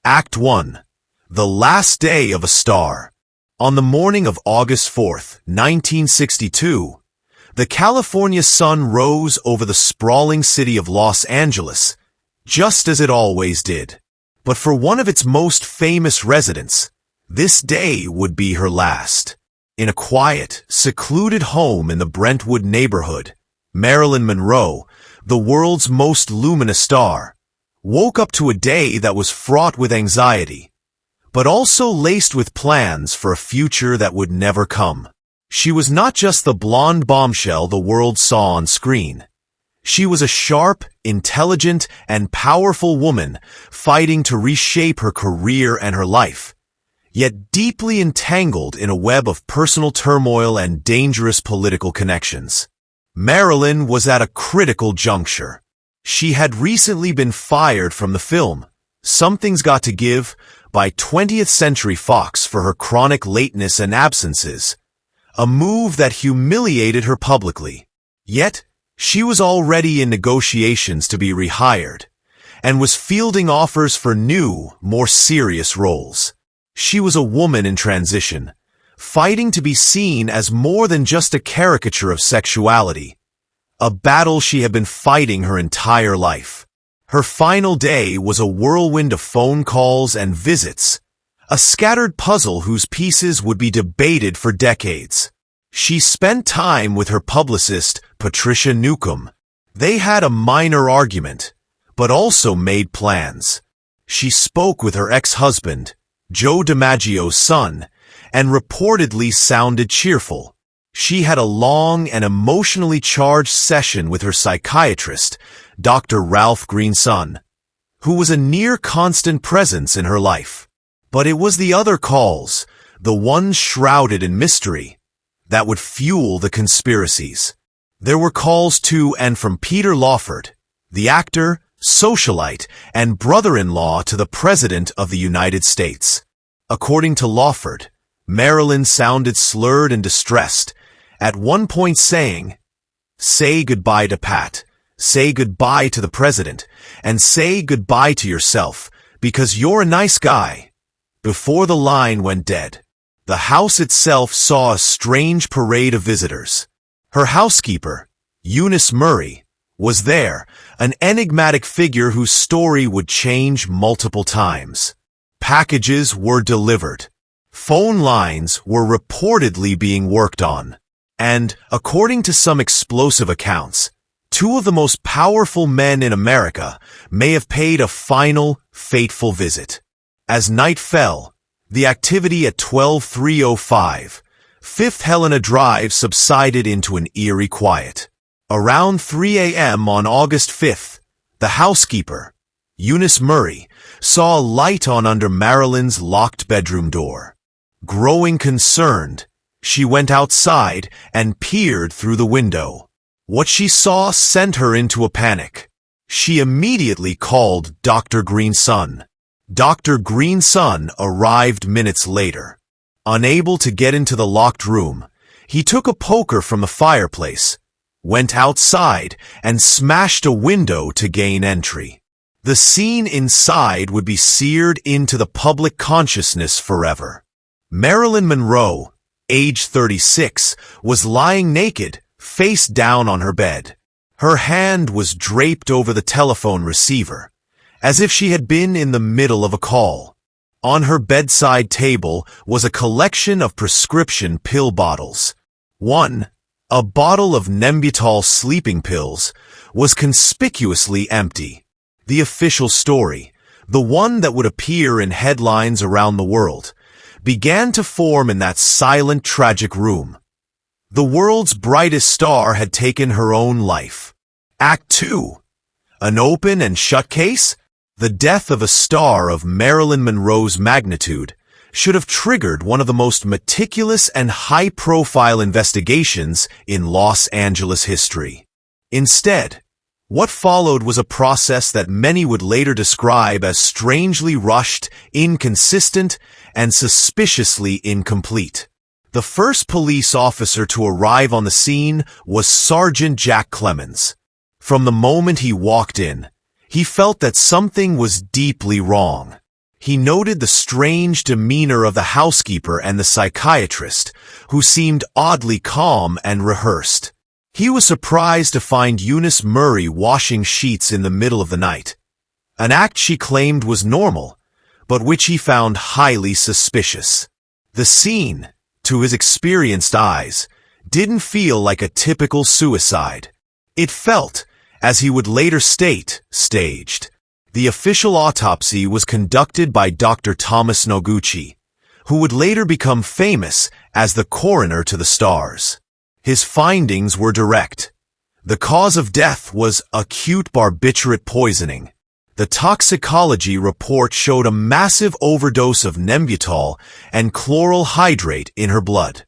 Act 1. The Last Day of a Star. On the morning of August 4th, 1962, the California sun rose over the sprawling city of Los Angeles, just as it always did. But for one of its most famous residents, this day would be her last. In a quiet, secluded home in the Brentwood neighborhood, Marilyn Monroe, the world's most luminous star, woke up to a day that was fraught with anxiety, but also laced with plans for a future that would never come. She was not just the blonde bombshell the world saw on screen. She was a sharp, intelligent, and powerful woman fighting to reshape her career and her life, yet deeply entangled in a web of personal turmoil and dangerous political connections. Marilyn was at a critical juncture. She had recently been fired from the film Something's Got to Give by 20th Century Fox for her chronic lateness and absences, a move that humiliated her publicly. Yet, she was already in negotiations to be rehired, and was fielding offers for new, more serious roles. She was a woman in transition, fighting to be seen as more than just a caricature of sexuality, a battle she had been fighting her entire life. Her final day was a whirlwind of phone calls and visits, a scattered puzzle whose pieces would be debated for decades. She spent time with her publicist, Patricia Newcomb. They had a minor argument, but also made plans. She spoke with her ex-husband, Joe DiMaggio's son, and reportedly sounded cheerful. She had a long and emotionally charged session with her psychiatrist, Dr. Ralph Greenson, who was a near-constant presence in her life. But it was the other calls, the ones shrouded in mystery, that would fuel the conspiracies. There were calls to and from Peter Lawford, the actor, socialite, and brother-in-law to the President of the United States. According to Lawford, Marilyn sounded slurred and distressed, at one point saying, "Say goodbye to Pat, say goodbye to the President, and say goodbye to yourself, because you're a nice guy," before the line went dead. The house itself saw a strange parade of visitors. Her housekeeper, Eunice Murray, was there, an enigmatic figure whose story would change multiple times. Packages were delivered. Phone lines were reportedly being worked on. And, according to some explosive accounts, two of the most powerful men in America may have paid a final, fateful visit. As night fell, the activity at 12305 Fifth Helena Drive subsided into an eerie quiet. Around 3 a.m. on August 5th, the housekeeper, Eunice Murray, saw a light on under Marilyn's locked bedroom door. Growing concerned, she went outside and peered through the window. What she saw sent her into a panic. She immediately called Dr. Greenson. Dr. Greenson arrived minutes later. Unable to get into the locked room, he took a poker from the fireplace, went outside, and smashed a window to gain entry. The scene inside would be seared into the public consciousness forever. Marilyn Monroe, age 36, was lying naked, face down on her bed. Her hand was draped over the telephone receiver, as if she had been in the middle of a call. On her bedside table was a collection of prescription pill bottles. One, a bottle of Nembutal sleeping pills, was conspicuously empty. The official story, the one that would appear in headlines around the world, began to form in that silent, tragic room. The world's brightest star had taken her own life. Act 2. An open and shut case? The death of a star of Marilyn Monroe's magnitude should have triggered one of the most meticulous and high-profile investigations in Los Angeles history. Instead, what followed was a process that many would later describe as strangely rushed, inconsistent, and suspiciously incomplete. The first police officer to arrive on the scene was Sergeant Jack Clemens. From the moment he walked in, he felt that something was deeply wrong. He noted the strange demeanor of the housekeeper and the psychiatrist, who seemed oddly calm and rehearsed. He was surprised to find Eunice Murray washing sheets in the middle of the night, an act she claimed was normal, but which he found highly suspicious. The scene, to his experienced eyes, didn't feel like a typical suicide. It felt, as he would later state, staged. The official autopsy was conducted by Dr. Thomas Noguchi, who would later become famous as the coroner to the stars. His findings were direct. The cause of death was acute barbiturate poisoning. The toxicology report showed a massive overdose of Nembutal and chloral hydrate in her blood.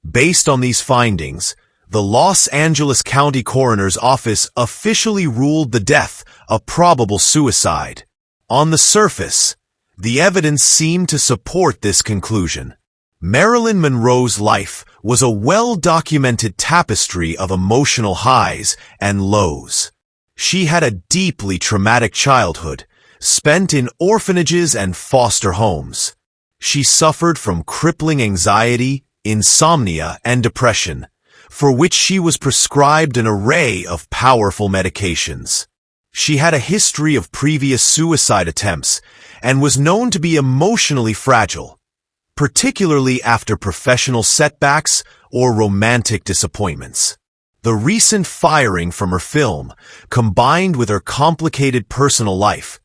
Based on these findings, the Los Angeles County Coroner's Office officially ruled the death a probable suicide. On the surface, the evidence seemed to support this conclusion. Marilyn Monroe's life was a well-documented tapestry of emotional highs and lows. She had a deeply traumatic childhood, spent in orphanages and foster homes. She suffered from crippling anxiety, insomnia, and depression, for which she was prescribed an array of powerful medications. She had a history of previous suicide attempts and was known to be emotionally fragile, particularly after professional setbacks or romantic disappointments. The recent firing from her film, combined with her complicated personal life,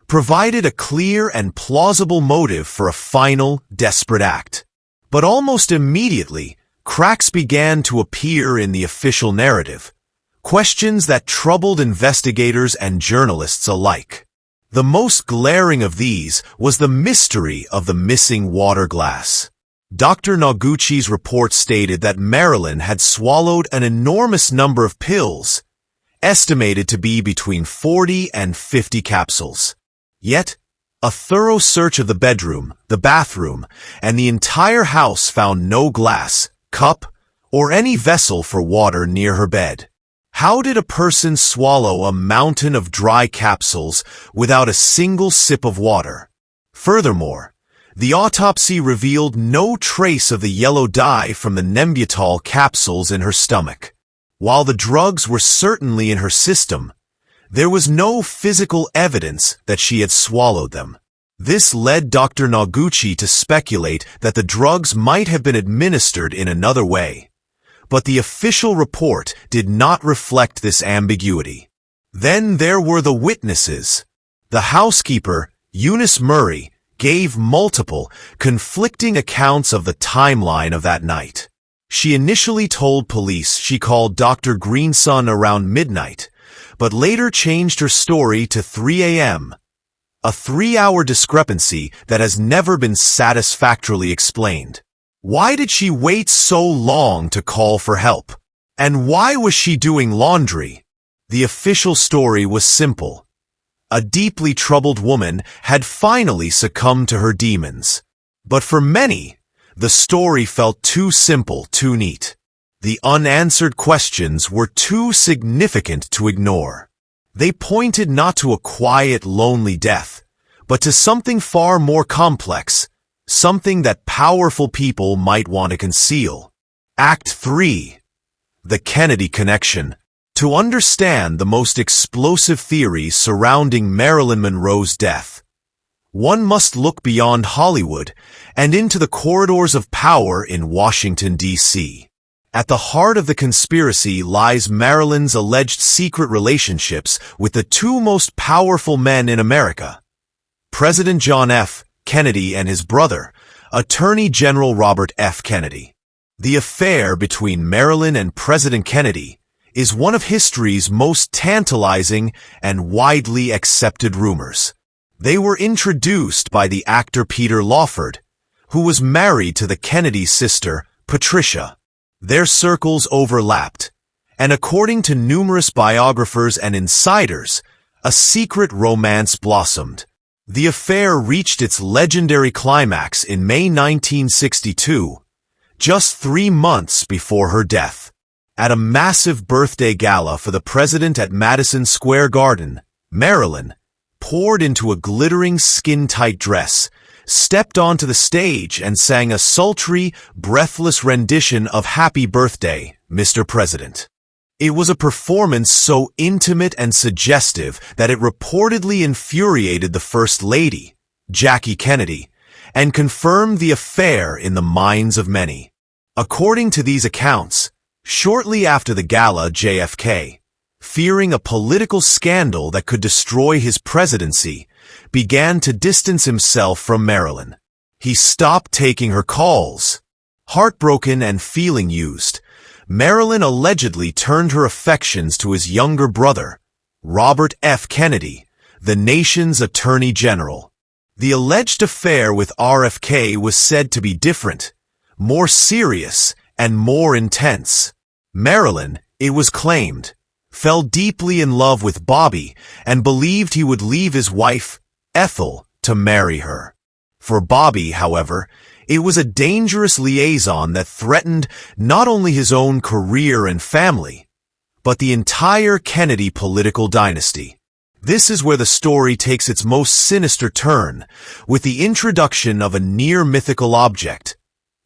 provided a clear and plausible motive for a final, desperate act. But almost immediately, cracks began to appear in the official narrative, questions that troubled investigators and journalists alike. The most glaring of these was the mystery of the missing water glass. Dr. Noguchi's report stated that Marilyn had swallowed an enormous number of pills, estimated to be between 40 and 50 capsules. Yet, a thorough search of the bedroom, the bathroom, and the entire house found no glass, cup, or any vessel for water near her bed. How did a person swallow a mountain of dry capsules without a single sip of water? Furthermore, the autopsy revealed no trace of the yellow dye from the Nembutal capsules in her stomach. While the drugs were certainly in her system, there was no physical evidence that she had swallowed them. This led Dr. Noguchi to speculate that the drugs might have been administered in another way. But the official report did not reflect this ambiguity. Then there were the witnesses. The housekeeper, Eunice Murray, gave multiple, conflicting accounts of the timeline of that night. She initially told police she called Dr. Greenson around midnight, but later changed her story to 3 a.m., a 3-hour discrepancy that has never been satisfactorily explained. Why did she wait so long to call for help? And why was she doing laundry? The official story was simple. A deeply troubled woman had finally succumbed to her demons. But for many, the story felt too simple, too neat. The unanswered questions were too significant to ignore. They pointed not to a quiet, lonely death, but to something far more complex, something that powerful people might want to conceal. Act 3. The Kennedy Connection. To understand the most explosive theories surrounding Marilyn Monroe's death, one must look beyond Hollywood and into the corridors of power in Washington, D.C. At the heart of the conspiracy lies Marilyn's alleged secret relationships with the two most powerful men in America, President John F. Kennedy and his brother, Attorney General Robert F. Kennedy. The affair between Marilyn and President Kennedy is one of history's most tantalizing and widely accepted rumors. They were introduced by the actor Peter Lawford, who was married to the Kennedy's sister, Patricia. Their circles overlapped, and according to numerous biographers and insiders, a secret romance blossomed. The affair reached its legendary climax in May 1962, just 3 months before her death. At a massive birthday gala for the president at Madison Square Garden, Marilyn, poured into a glittering skin-tight dress, stepped onto the stage and sang a sultry, breathless rendition of Happy Birthday, Mr. President. It was a performance so intimate and suggestive that it reportedly infuriated the First Lady, Jackie Kennedy, and confirmed the affair in the minds of many. According to these accounts, shortly after the gala, JFK, fearing a political scandal that could destroy his presidency, began to distance himself from Marilyn. He stopped taking her calls. Heartbroken and feeling used, Marilyn allegedly turned her affections to his younger brother, Robert F. Kennedy, the nation's Attorney General. The alleged affair with RFK was said to be different, more serious, and more intense. Marilyn, it was claimed, fell deeply in love with Bobby and believed he would leave his wife, Ethel, to marry her. For Bobby, however, it was a dangerous liaison that threatened not only his own career and family, but the entire Kennedy political dynasty. This is where the story takes its most sinister turn, with the introduction of a near-mythical object,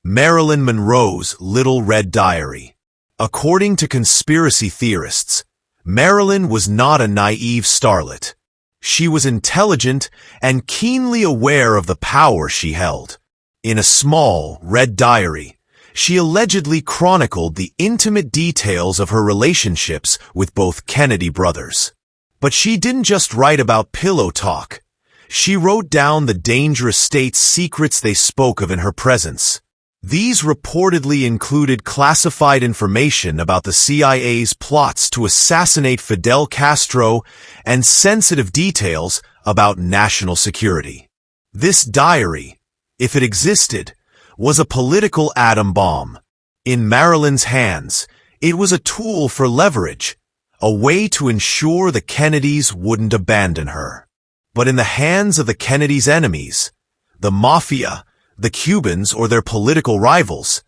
Marilyn Monroe's Little Red Diary. According to conspiracy theorists, Marilyn was not a naive starlet. She was intelligent and keenly aware of the power she held. In a small, red diary, she allegedly chronicled the intimate details of her relationships with both Kennedy brothers. But she didn't just write about pillow talk. She wrote down the dangerous state secrets they spoke of in her presence. These reportedly included classified information about the CIA's plots to assassinate Fidel Castro and sensitive details about national security. This diary, if it existed, was a political atom bomb. In Marilyn's hands, it was a tool for leverage, a way to ensure the Kennedys wouldn't abandon her. But in the hands of the Kennedys' enemies, the mafia, the Cubans, or their political rivals,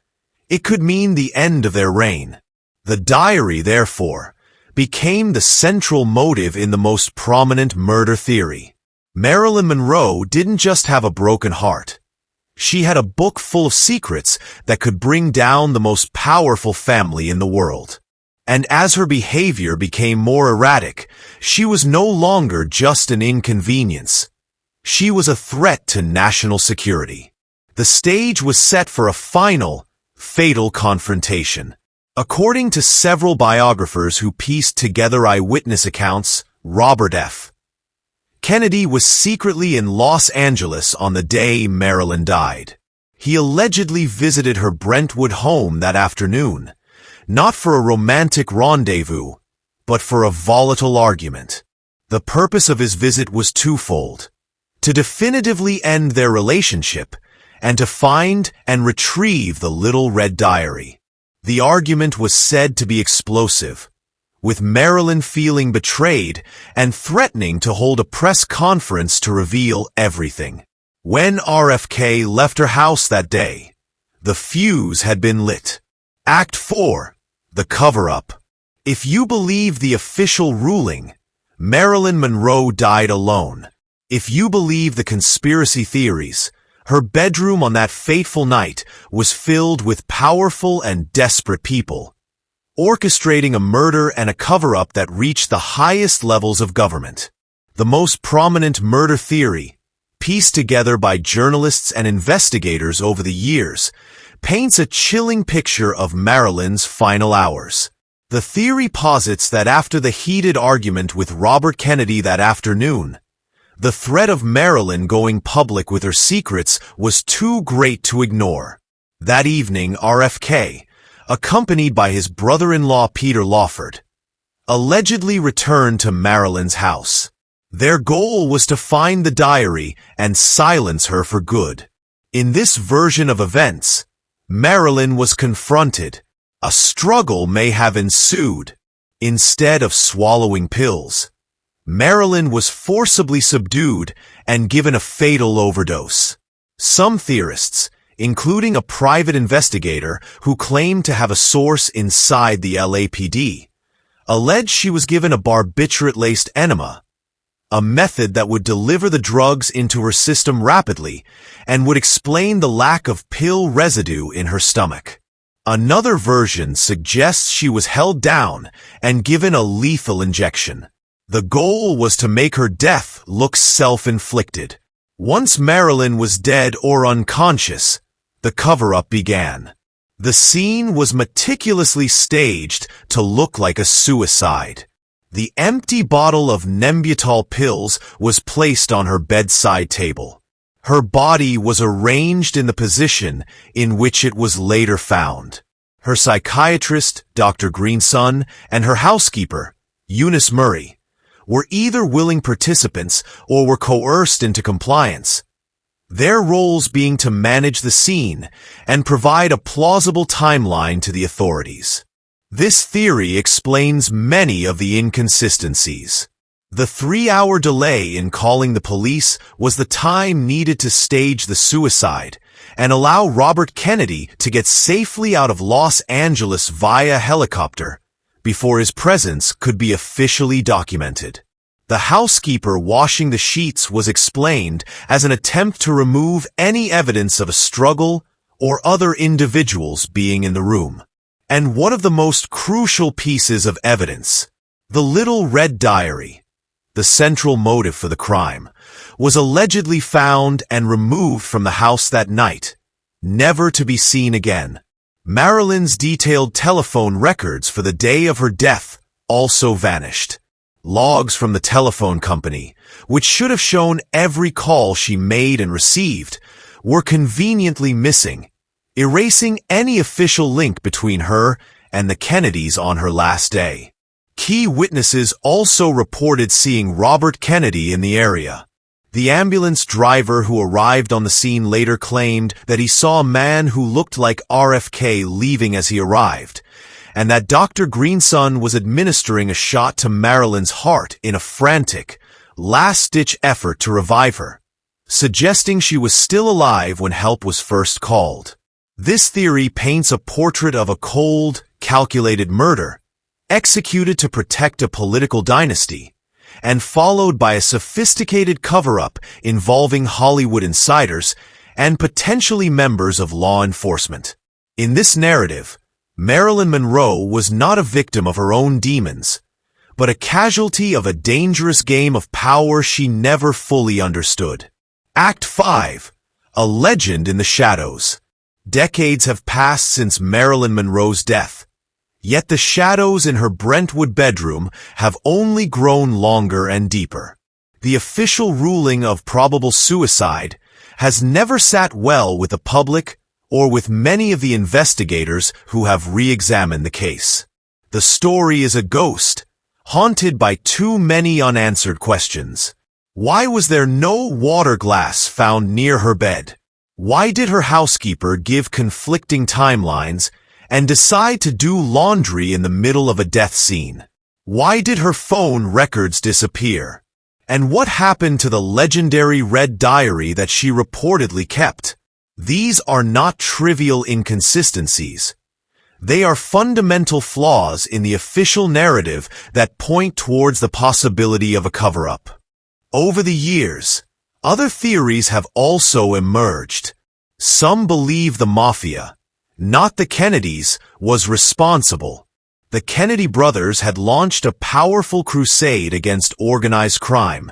it could mean the end of their reign. The diary, therefore, became the central motive in the most prominent murder theory. Marilyn Monroe didn't just have a broken heart. She had a book full of secrets that could bring down the most powerful family in the world. And as her behavior became more erratic, she was no longer just an inconvenience. She was a threat to national security. The stage was set for a final, fatal confrontation. According to several biographers who pieced together eyewitness accounts, Robert F. Kennedy was secretly in Los Angeles on the day Marilyn died. He allegedly visited her Brentwood home that afternoon, not for a romantic rendezvous, but for a volatile argument. The purpose of his visit was twofold: to definitively end their relationship, and to find and retrieve the Little Red Diary. The argument was said to be explosive, with Marilyn feeling betrayed and threatening to hold a press conference to reveal everything. When RFK left her house that day, the fuse had been lit. Act 4. The Cover-Up. If you believe the official ruling, Marilyn Monroe died alone. If you believe the conspiracy theories, her bedroom on that fateful night was filled with powerful and desperate people, orchestrating a murder and a cover-up that reached the highest levels of government. The most prominent murder theory, pieced together by journalists and investigators over the years, paints a chilling picture of Marilyn's final hours. The theory posits that after the heated argument with Robert Kennedy that afternoon, the threat of Marilyn going public with her secrets was too great to ignore. That evening, RFK, accompanied by his brother-in-law Peter Lawford, allegedly returned to Marilyn's house. Their goal was to find the diary and silence her for good. In this version of events, Marilyn was confronted. A struggle may have ensued. Instead of swallowing pills, Marilyn was forcibly subdued and given a fatal overdose. Some theorists, including a private investigator who claimed to have a source inside the LAPD, allege she was given a barbiturate-laced enema, a method that would deliver the drugs into her system rapidly and would explain the lack of pill residue in her stomach. Another version suggests she was held down and given a lethal injection. The goal was to make her death look self-inflicted. Once Marilyn was dead or unconscious, the cover-up began. The scene was meticulously staged to look like a suicide. The empty bottle of Nembutal pills was placed on her bedside table. Her body was arranged in the position in which it was later found. Her psychiatrist, Dr. Greenson, and her housekeeper, Eunice Murray, were either willing participants or were coerced into compliance, their roles being to manage the scene and provide a plausible timeline to the authorities. This theory explains many of the inconsistencies. The 3-hour delay in calling the police was the time needed to stage the suicide and allow Robert Kennedy to get safely out of Los Angeles via helicopter before his presence could be officially documented. The housekeeper washing the sheets was explained as an attempt to remove any evidence of a struggle or other individuals being in the room. And one of the most crucial pieces of evidence, the little red diary, the central motive for the crime, was allegedly found and removed from the house that night, never to be seen again. Marilyn's detailed telephone records for the day of her death also vanished. Logs from the telephone company, which should have shown every call she made and received, were conveniently missing, erasing any official link between her and the Kennedys on her last day. Key witnesses also reported seeing Robert Kennedy in the area. The ambulance driver who arrived on the scene later claimed that he saw a man who looked like RFK leaving as he arrived, and that Dr. Greenson was administering a shot to Marilyn's heart in a frantic, last-ditch effort to revive her, suggesting she was still alive when help was first called. This theory paints a portrait of a cold, calculated murder, executed to protect a political dynasty, and followed by a sophisticated cover-up involving Hollywood insiders and potentially members of law enforcement. In this narrative, Marilyn Monroe was not a victim of her own demons, but a casualty of a dangerous game of power she never fully understood. Act 5. A Legend in the Shadows. Decades have passed since Marilyn Monroe's death, yet the shadows in her Brentwood bedroom have only grown longer and deeper. The official ruling of probable suicide has never sat well with the public or with many of the investigators who have re-examined the case. The story is a ghost, haunted by too many unanswered questions. Why was there no water glass found near her bed? Why did her housekeeper give conflicting timelines and decide to do laundry in the middle of a death scene? Why did her phone records disappear? And what happened to the legendary red diary that she reportedly kept? These are not trivial inconsistencies. They are fundamental flaws in the official narrative that point towards the possibility of a cover-up. Over the years, other theories have also emerged. Some believe the mafia, not the Kennedys, was responsible. The Kennedy brothers had launched a powerful crusade against organized crime,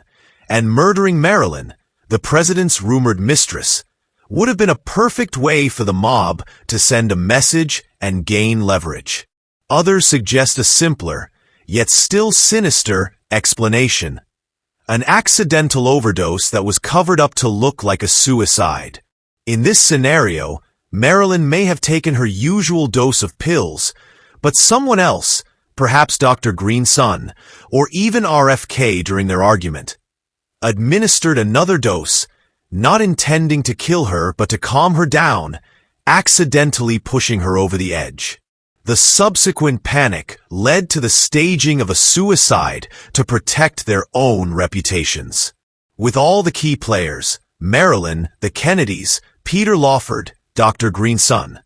and murdering Marilyn, the president's rumored mistress, would have been a perfect way for the mob to send a message and gain leverage. Others suggest a simpler, yet still sinister, explanation. An accidental overdose that was covered up to look like a suicide. In this scenario, Marilyn may have taken her usual dose of pills, but someone else, perhaps Dr. Greenson, or even RFK during their argument, administered another dose, not intending to kill her but to calm her down, accidentally pushing her over the edge. The subsequent panic led to the staging of a suicide to protect their own reputations. With all the key players, Marilyn, the Kennedys, Peter Lawford, Dr. Greenson,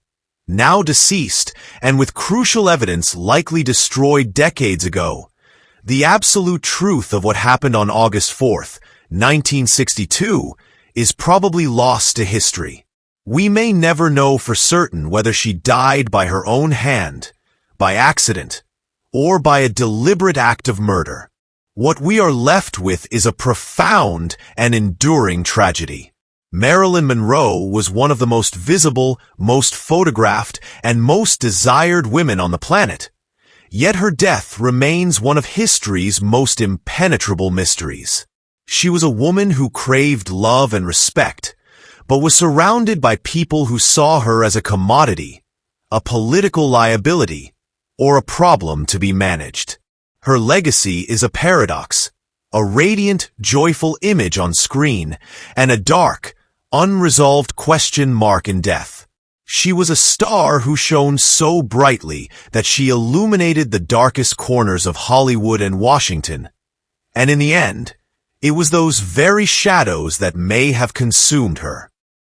now deceased, and with crucial evidence likely destroyed decades ago, The absolute truth of what happened on August 4th, 1962, is probably lost to history. We may never know for certain whether she died by her own hand, by accident, or by a deliberate act of murder. What we are left with is a profound and enduring tragedy. Marilyn Monroe was one of the most visible, most photographed, and most desired women on the planet. Yet her death remains one of history's most impenetrable mysteries. She was a woman who craved love and respect, but was surrounded by people who saw her as a commodity, a political liability, or a problem to be managed. Her legacy is a paradox, a radiant, joyful image on screen, and a dark, unresolved question mark in death. She was a star who shone so brightly that she illuminated the darkest corners of Hollywood and Washington. And in the end, it was those very shadows that may have consumed her.